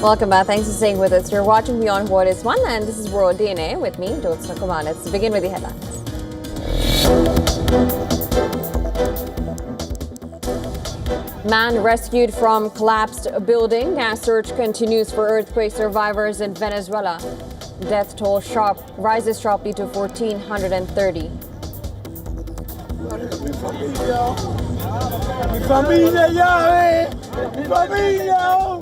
Welcome back. Thanks for staying with us. You're watching Beyond What Is One, and this is World DNA with me, Jyotsna Kumar. Let's begin with the headlines. Man rescued from collapsed building as search continues for earthquake survivors in Venezuela. Death toll rises sharply to 1,430. Mi familia ya, mi familia.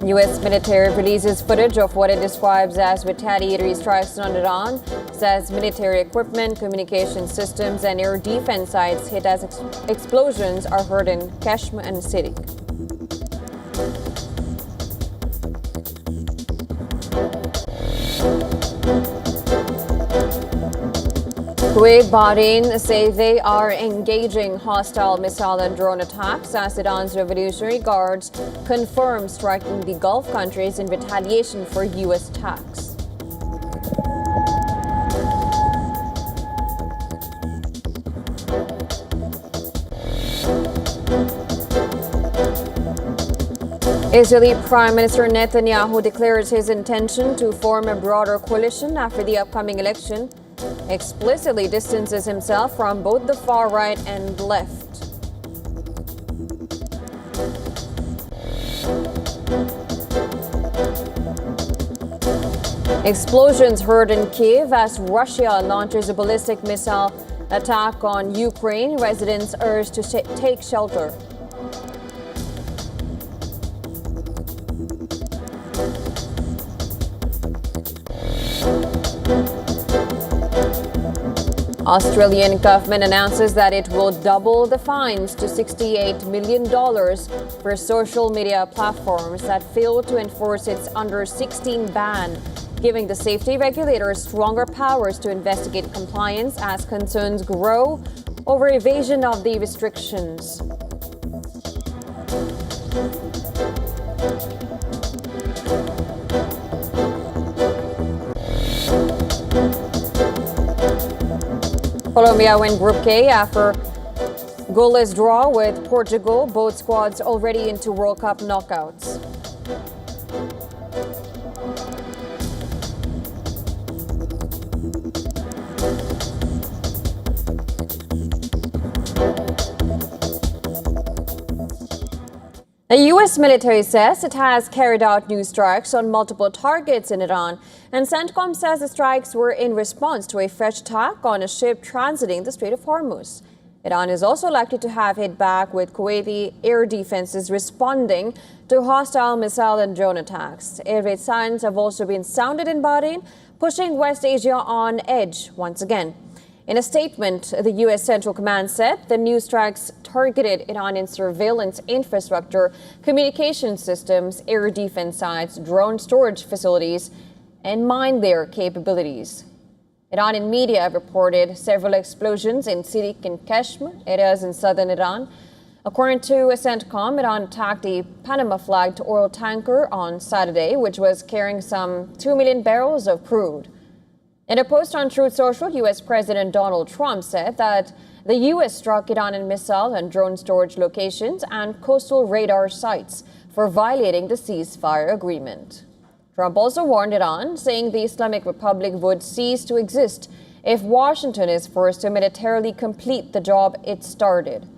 U.S. military releases footage of what it describes as retaliatory strikes on Iran, says military equipment, communication systems, and air defense sites hit as explosions are heard in Kashmir and Sirik. Kuwait, Bahrain say they are engaging hostile missile and drone attacks as Iran's Revolutionary Guards confirm striking the Gulf countries in retaliation for U.S. attacks. Israeli Prime Minister Netanyahu declares his intention to form a broader coalition after the upcoming election, explicitly distances himself from both the far right and left. Explosions heard in Kiev as Russia launches a ballistic missile attack on Ukraine. Residents urged to take shelter. Australian government announces that it will double the fines to $68 million for social media platforms that fail to enforce its under-16 ban, giving the safety regulators stronger powers to investigate compliance as concerns grow over evasion of the restrictions. Colombia win Group K after goalless draw with Portugal. Both squads already into World Cup knockouts. The U.S. military says it has carried out new strikes on multiple targets in Iran, and CENTCOM says the strikes were in response to a fresh attack on a ship transiting the Strait of Hormuz. Iran is also likely to have hit back with Kuwaiti air defenses responding to hostile missile and drone attacks. Air raid signs have also been sounded in Bahrain, pushing West Asia on edge once again. In a statement, the U.S. Central Command said the new strikes targeted Iranian surveillance infrastructure, communication systems, air defense sites, drone storage facilities, and mined their capabilities. Iranian media reported several explosions in Sirik and Kashmir, areas in southern Iran. According to CENTCOM, Iran attacked a Panama-flagged oil tanker on Saturday, which was carrying some 2 million barrels of crude. In a post on Truth Social, U.S. President Donald Trump said that the U.S. struck Iranian missile and drone storage locations and coastal radar sites for violating the ceasefire agreement. Trump also warned Iran, saying the Islamic Republic would cease to exist if Washington is forced to militarily complete the job it started.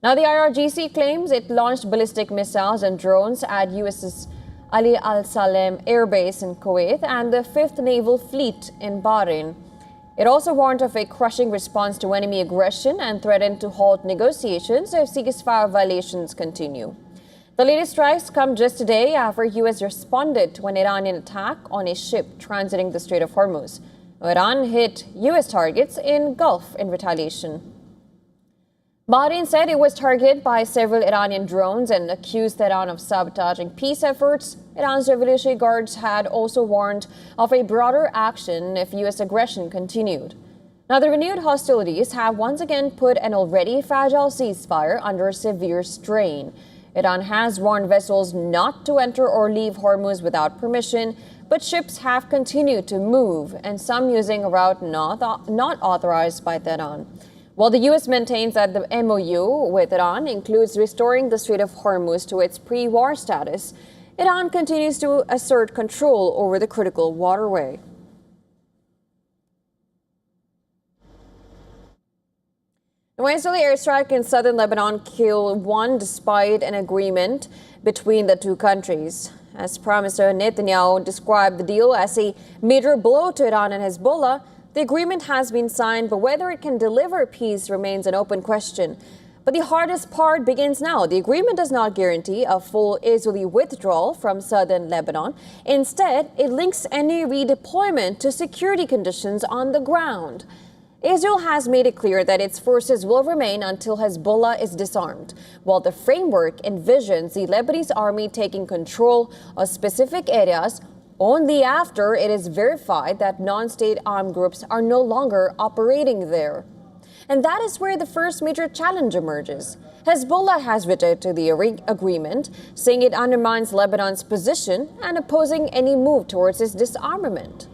Now, the IRGC claims it launched ballistic missiles and drones at USS Ali Al Salem Air Base in Kuwait and the 5th Naval Fleet in Bahrain. It also warned of a crushing response to enemy aggression and threatened to halt negotiations if ceasefire violations continue. The latest strikes come just a day after U.S. responded to an Iranian attack on a ship transiting the Strait of Hormuz. Iran hit U.S. targets in Gulf in retaliation. Bahrain said it was targeted by several Iranian drones and accused Tehran of sabotaging peace efforts. Iran's Revolutionary Guards had also warned of a broader action if U.S. aggression continued. Now, the renewed hostilities have once again put an already fragile ceasefire under severe strain. Iran has warned vessels not to enter or leave Hormuz without permission, but ships have continued to move, and some using a route not authorized by Tehran. While the U.S. maintains that the MOU with Iran includes restoring the Strait of Hormuz to its pre-war status, Iran continues to assert control over the critical waterway. An Israeli airstrike in southern Lebanon killed one despite an agreement between the two countries. As Prime Minister Netanyahu described the deal as a major blow to Iran and Hezbollah, the agreement has been signed, but whether it can deliver peace remains an open question. But the hardest part begins now. The agreement does not guarantee a full Israeli withdrawal from southern Lebanon. Instead, it links any redeployment to security conditions on the ground. Israel has made it clear that its forces will remain until Hezbollah is disarmed, while the framework envisions the Lebanese army taking control of specific areas only after it is verified that non-state armed groups are no longer operating there. And that is where the first major challenge emerges. Hezbollah has rejected the agreement, saying it undermines Lebanon's position and opposing any move towards its disarmament.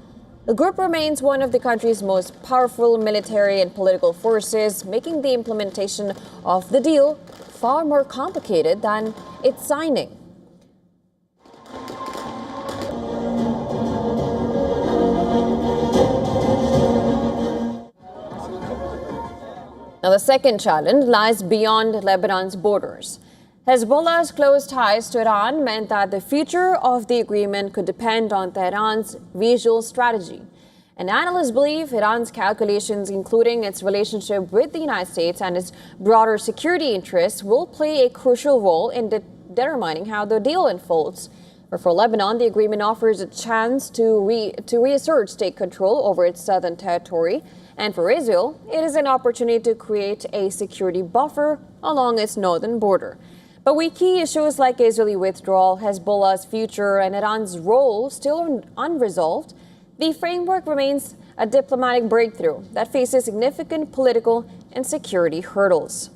The group remains one of the country's most powerful military and political forces, making the implementation of the deal far more complicated than its signing. Now, the second challenge lies beyond Lebanon's borders. Hezbollah's close ties to Iran meant that the future of the agreement could depend on Tehran's visual strategy. And analysts believe Iran's calculations, including its relationship with the United States and its broader security interests, will play a crucial role in determining how the deal unfolds. But for Lebanon, the agreement offers a chance to reassert state control over its southern territory. And for Israel, it is an opportunity to create a security buffer along its northern border. But with key issues like Israeli withdrawal, Hezbollah's future, and Iran's role still unresolved, the framework remains a diplomatic breakthrough that faces significant political and security hurdles.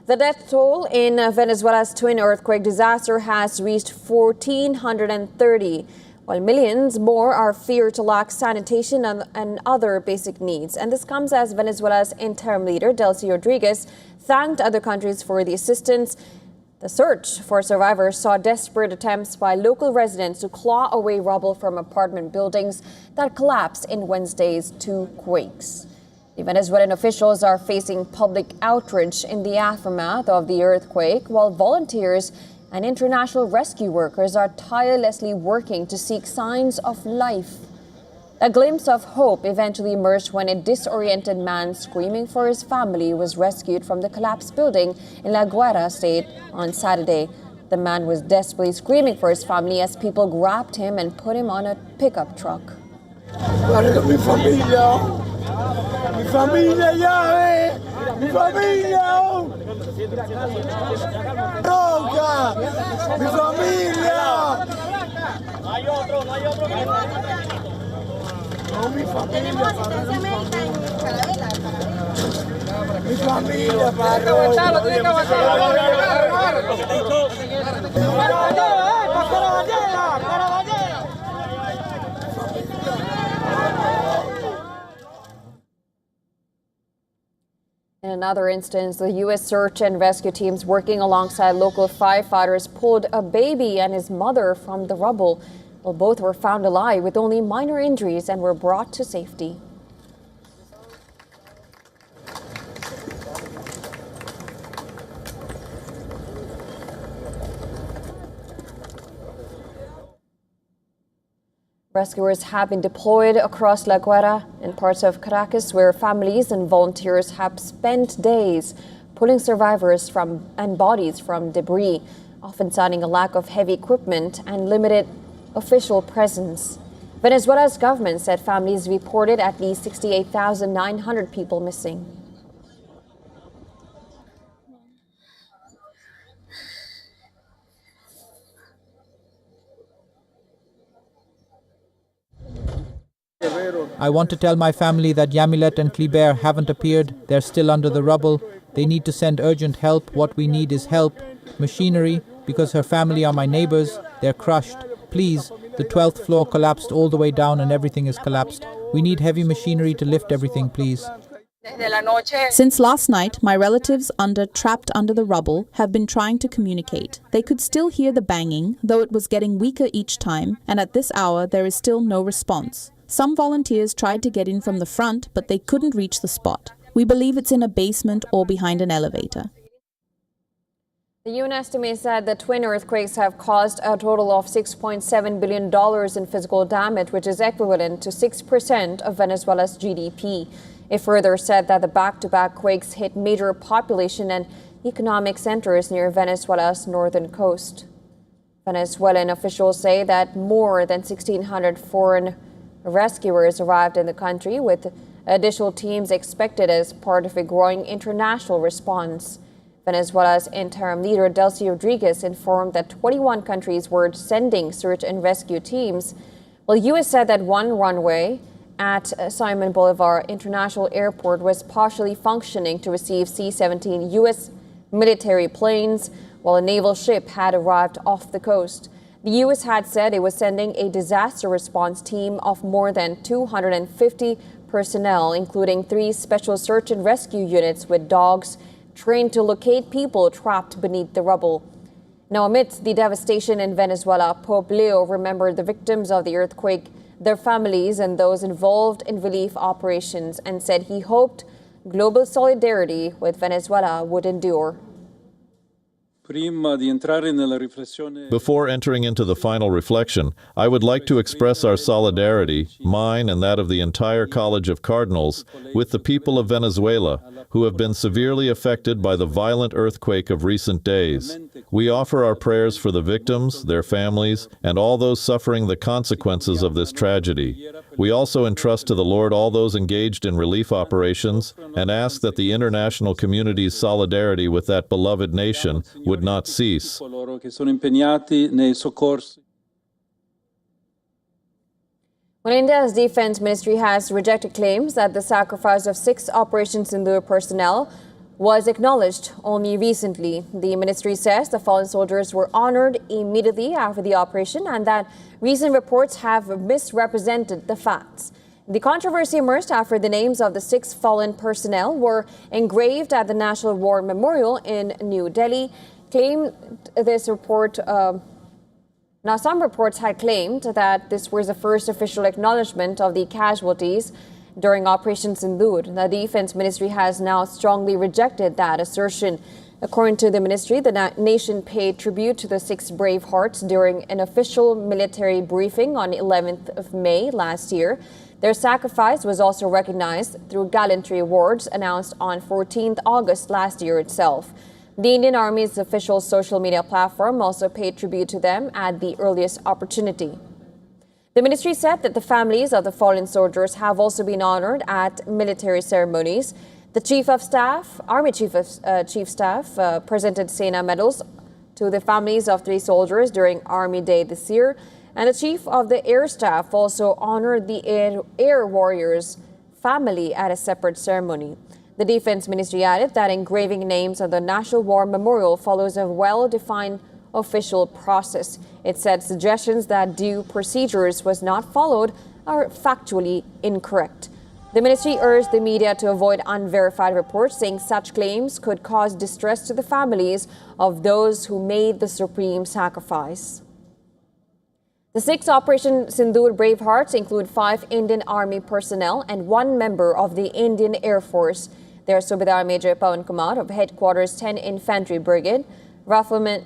The death toll in Venezuela's twin earthquake disaster has reached 1,430, while millions more are feared to lack sanitation and other basic needs. And this comes as Venezuela's interim leader, Delcy Rodriguez, thanked other countries for the assistance. The search for survivors saw desperate attempts by local residents to claw away rubble from apartment buildings that collapsed in Wednesday's two quakes. The Venezuelan officials are facing public outrage in the aftermath of the earthquake, while volunteers and international rescue workers are tirelessly working to seek signs of life. A glimpse of hope eventually emerged when a disoriented man screaming for his family was rescued from the collapsed building in La Guaira state on Saturday. The man was desperately screaming for his family as people grabbed him and put him on a pickup truck. Mi familia llave, mi familia, roca, mi familia. No hay otro. No, mi familia. Tenemos asistencia médica en Carabela. Mi familia, para tiene que In another instance, the U.S. search and rescue teams working alongside local firefighters pulled a baby and his mother from the rubble. while both were found alive with only minor injuries and were brought to safety. Rescuers have been deployed across La Guaira and parts of Caracas, where families and volunteers have spent days pulling survivors and bodies from debris, often citing a lack of heavy equipment and limited official presence. Venezuela's government said families reported at least 68,900 people missing. I want to tell my family that Yamilet and Clibert haven't appeared. They're still under the rubble. They need to send urgent help. What we need is help. Machinery, because her family are my neighbors. They're crushed. Please, the 12th floor collapsed all the way down and everything is collapsed. We need heavy machinery to lift everything, please. Since last night, my relatives trapped under the rubble have been trying to communicate. They could still hear the banging, though it was getting weaker each time, and at this hour there is still no response. Some volunteers tried to get in from the front, but they couldn't reach the spot. We believe it's in a basement or behind an elevator. The UN estimates that the twin earthquakes have caused a total of $6.7 billion in physical damage, which is equivalent to 6% of Venezuela's GDP. It further said that the back-to-back quakes hit major population and economic centers near Venezuela's northern coast. Venezuelan officials say that more than 1,600 foreign rescuers arrived in the country, with additional teams expected as part of a growing international response. Venezuela's interim leader, Delcy Rodriguez, informed that 21 countries were sending search and rescue teams, while the U.S. said that one runway at Simon Bolivar International Airport was partially functioning to receive C-17 U.S. military planes, while a naval ship had arrived off the coast. The U.S. had said it was sending a disaster response team of more than 250 personnel, including 3 special search and rescue units with dogs trained to locate people trapped beneath the rubble. Now, amidst the devastation in Venezuela, Pope Leo remembered the victims of the earthquake, their families, and those involved in relief operations, and said he hoped global solidarity with Venezuela would endure. Before entering into the final reflection, I would like to express our solidarity, mine and that of the entire College of Cardinals, with the people of Venezuela, who have been severely affected by the violent earthquake of recent days. We offer our prayers for the victims, their families, and all those suffering the consequences of this tragedy. We also entrust to the Lord all those engaged in relief operations and ask that the international community's solidarity with that beloved nation would not cease. Well, India's defense ministry has rejected claims that the sacrifice of 6 Operation Sindoor personnel was acknowledged only recently. The ministry says the fallen soldiers were honored immediately after the operation and that recent reports have misrepresented the facts. The controversy emerged after the names of the 6 fallen personnel were engraved at the National War Memorial in New Delhi. Now, some reports had claimed that this was the first official acknowledgement of the casualties during Operation Sindoor. The Defense Ministry has now strongly rejected that assertion. According to the ministry, the nation paid tribute to the 6 brave hearts during an official military briefing on 11th of May last year. Their sacrifice was also recognized through gallantry awards announced on 14th August last year itself. The Indian Army's official social media platform also paid tribute to them at the earliest opportunity. The ministry said that the families of the fallen soldiers have also been honored at military ceremonies. The Army Chief of Staff presented Sena medals to the families of 3 soldiers during Army Day this year, and the Chief of the Air Staff also honored the Air Warriors family at a separate ceremony. The Defense Ministry added that engraving names on the National War Memorial follows a well-defined official process. It said suggestions that due procedures was not followed are factually incorrect. The ministry urged the media to avoid unverified reports, saying such claims could cause distress to the families of those who made the supreme sacrifice. The 6 Operation Sindoor Bravehearts include 5 Indian Army personnel and 1 member of the Indian Air Force. They are Subedar Major Pawan Kumar of Headquarters 10 Infantry Brigade, Rifleman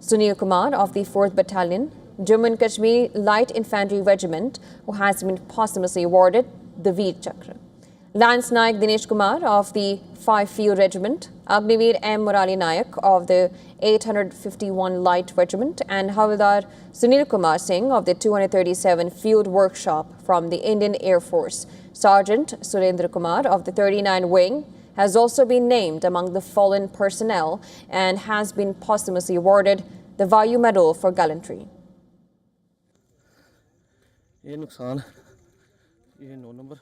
Sunil Kumar of the 4th Battalion, Jammu and Kashmir Light Infantry Regiment, who has been posthumously awarded the Veer Chakra, Lance Naik Dinesh Kumar of the 5 Field Regiment, Agniveer M. Murali Nayak of the 851 Light Regiment, and Havildar Sunil Kumar Singh of the 237 Field Workshop from the Indian Air Force. Sergeant Surendra Kumar of the 39 Wing has also been named among the fallen personnel and has been posthumously awarded the Vayu Medal for gallantry. ये नुकसान ये 9 number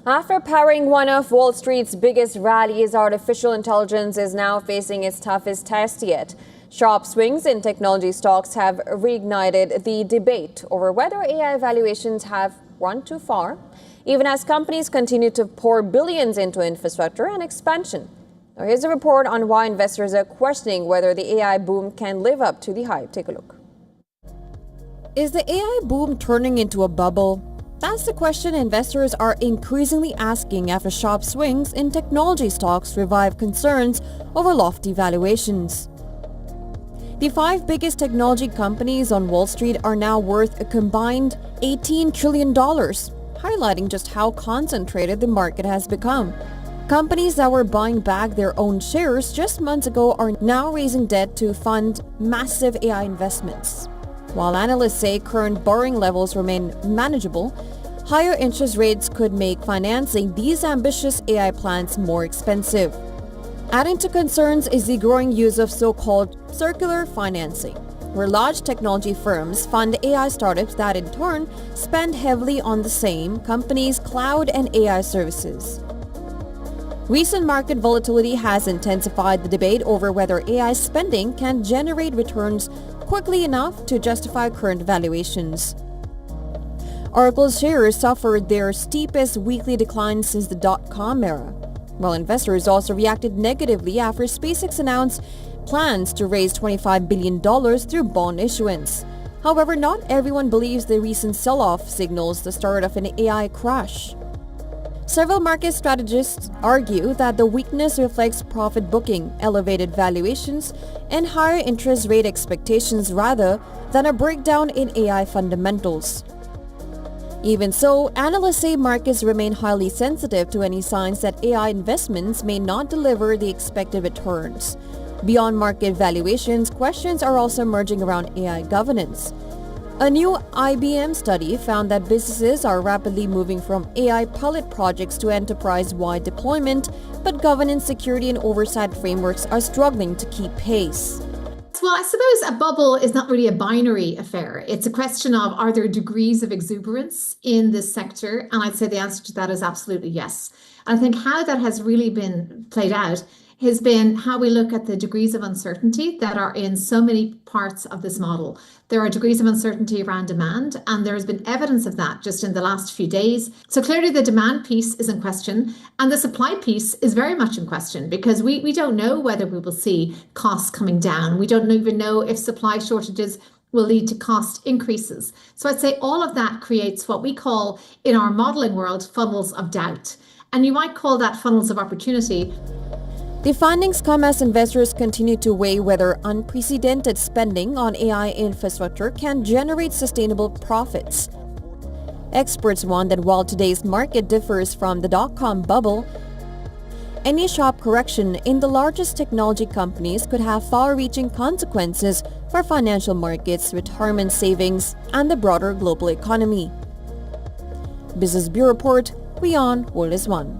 After powering one of Wall Street's biggest rallies, artificial intelligence is now facing its toughest test yet. Sharp swings in technology stocks have reignited the debate over whether AI valuations have run too far, even as companies continue to pour billions into infrastructure and expansion. Now, here's a report on why investors are questioning whether the AI boom can live up to the hype. Take a look. Is the AI boom turning into a bubble? That's the question investors are increasingly asking after sharp swings in technology stocks revive concerns over lofty valuations. The 5 biggest technology companies on Wall Street are now worth a combined $18 trillion, highlighting just how concentrated the market has become. Companies that were buying back their own shares just months ago are now raising debt to fund massive AI investments. While analysts say current borrowing levels remain manageable, higher interest rates could make financing these ambitious AI plans more expensive. Adding to concerns is the growing use of so-called circular financing, where large technology firms fund AI startups that in turn spend heavily on the same company's cloud and AI services. Recent market volatility has intensified the debate over whether AI spending can generate returns quickly enough to justify current valuations. Oracle's shares suffered their steepest weekly decline since the dot-com era, while investors also reacted negatively after SpaceX announced plans to raise $25 billion through bond issuance. However, not everyone believes the recent sell-off signals the start of an AI crash. Several market strategists argue that the weakness reflects profit booking, elevated valuations, and higher interest rate expectations rather than a breakdown in AI fundamentals. Even so, analysts say markets remain highly sensitive to any signs that AI investments may not deliver the expected returns. Beyond market valuations, questions are also emerging around AI governance. A new IBM study found that businesses are rapidly moving from AI pilot projects to enterprise-wide deployment, but governance, security, and oversight frameworks are struggling to keep pace. Well, I suppose a bubble is not really a binary affair. It's a question of, are there degrees of exuberance in this sector? And I'd say the answer to that is absolutely yes. And I think how that has really been played out has been how we look at the degrees of uncertainty that are in so many parts of this model. There are degrees of uncertainty around demand, and there has been evidence of that just in the last few days. So clearly the demand piece is in question, and the supply piece is very much in question because we don't know whether we will see costs coming down. We don't even know if supply shortages will lead to cost increases. So I'd say all of that creates what we call in our modeling world funnels of doubt. And you might call that funnels of opportunity. The findings come as investors continue to weigh whether unprecedented spending on AI infrastructure can generate sustainable profits. Experts warn that while today's market differs from the dot-com bubble, any sharp correction in the largest technology companies could have far-reaching consequences for financial markets, retirement savings, and the broader global economy. Business Bureau Report, WION World is One.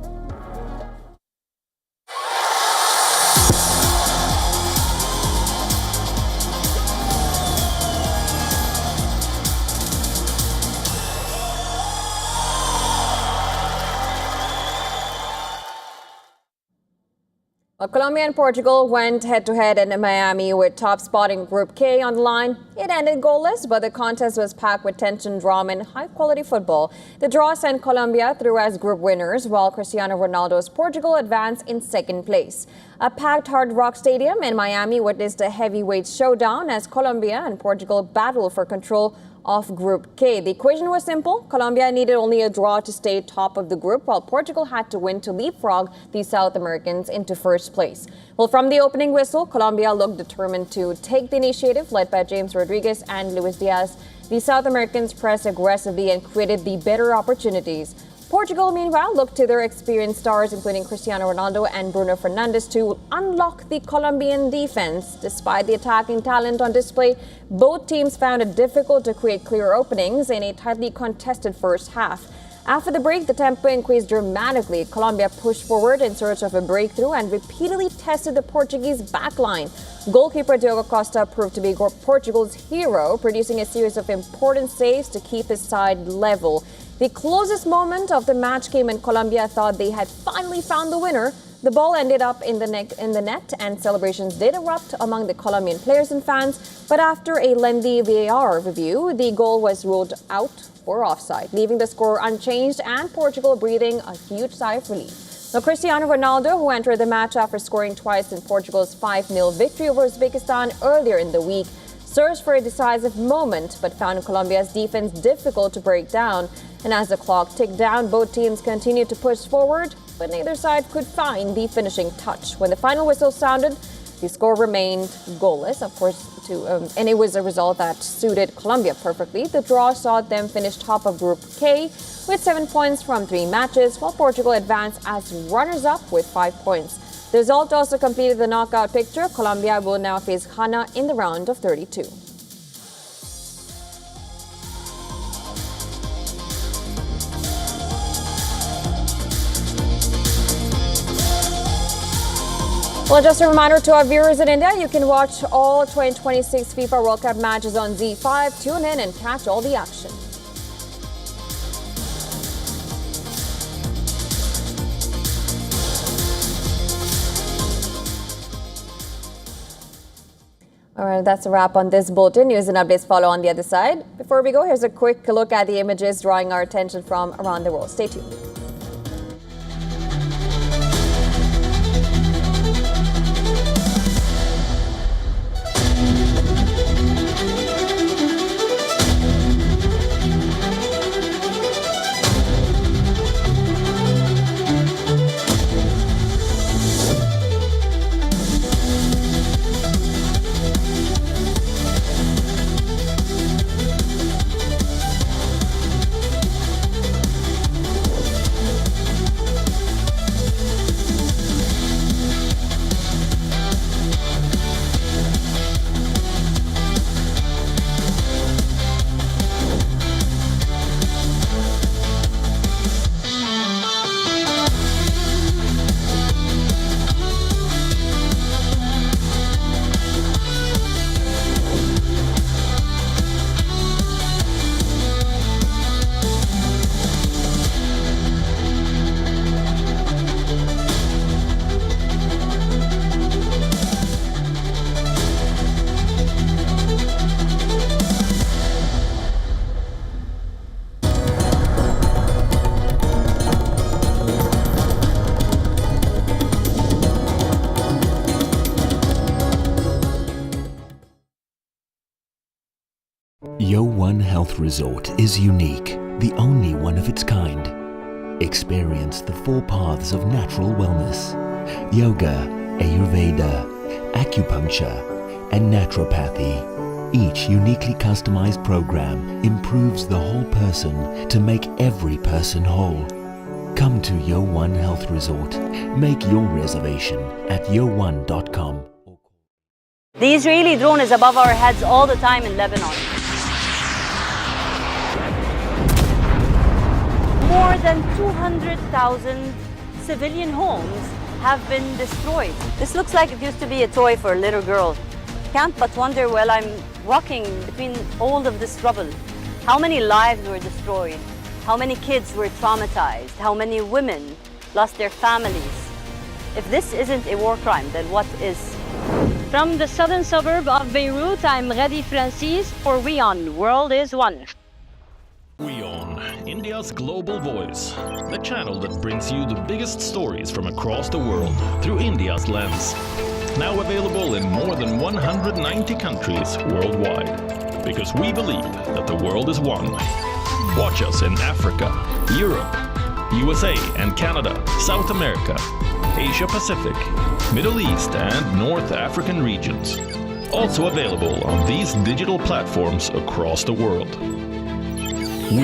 Well, Colombia and Portugal went head-to-head in Miami with top spot in Group K on the line. It ended goalless, but the contest was packed with tension, drama, and high-quality football. The draw sent Colombia through as group winners, while Cristiano Ronaldo's Portugal advanced in second place. A packed Hard Rock Stadium in Miami witnessed a heavyweight showdown as Colombia and Portugal battled for control of Group K. The equation was simple. Colombia needed only a draw to stay top of the group, while Portugal had to win to leapfrog the South Americans into first place. Well, from the opening whistle, Colombia looked determined to take the initiative, led by James Rodriguez and Luis Diaz. The South Americans pressed aggressively and created the better opportunities. Portugal, meanwhile, looked to their experienced stars, including Cristiano Ronaldo and Bruno Fernandes, to unlock the Colombian defense. Despite the attacking talent on display, both teams found it difficult to create clear openings in a tightly contested first half. After the break, the tempo increased dramatically. Colombia pushed forward in search of a breakthrough and repeatedly tested the Portuguese backline. Goalkeeper Diogo Costa proved to be Portugal's hero, producing a series of important saves to keep his side level. The closest moment of the match came when Colombia thought they had finally found the winner. The ball ended up in the net, and celebrations did erupt among the Colombian players and fans. But after a lengthy VAR review, the goal was ruled out for offside, leaving the score unchanged and Portugal breathing a huge sigh of relief. Now, Cristiano Ronaldo, who entered the match after scoring twice in Portugal's 5-0 victory over Uzbekistan earlier in the week, searched for a decisive moment but found Colombia's defense difficult to break down. And as the clock ticked down, both teams continued to push forward, but neither side could find the finishing touch. When the final whistle sounded, the score remained goalless, of course, and it was a result that suited Colombia perfectly. The draw saw them finish top of Group K with 7 points from 3 matches, while Portugal advanced as runners-up with 5 points. The result also completed the knockout picture. Colombia will now face Ghana in the round of 32. Well, just a reminder to our viewers in India, you can watch all 2026 FIFA World Cup matches on Z5. Tune in and catch all the action. All right, that's a wrap on this bulletin. News and updates follow on the other side. Before we go, here's a quick look at the images drawing our attention from around the world. Stay tuned. WION Health Resort is unique, the only one of its kind. Experience the 4 paths of natural wellness: yoga, Ayurveda, acupuncture, and naturopathy. Each uniquely customized program improves the whole person to make every person whole. Come to WION Health Resort. Make your reservation at WION.com. The Israeli drone is above our heads all the time in Lebanon. More than 200,000 civilian homes have been destroyed. This looks like it used to be a toy for a little girl. Can't but wonder while I'm walking between all of this rubble, how many lives were destroyed, how many kids were traumatized, how many women lost their families. If this isn't a war crime, then what is? From the southern suburb of Beirut, I'm Radi Francis for WION The World is One. WION, India's global voice, the channel that brings you the biggest stories from across the world through India's lens. Now available in more than 190 countries worldwide. Because we believe that the world is one. Watch us in Africa, Europe, USA and Canada, South America, Asia Pacific, Middle East and North African regions. Also available on these digital platforms across the world.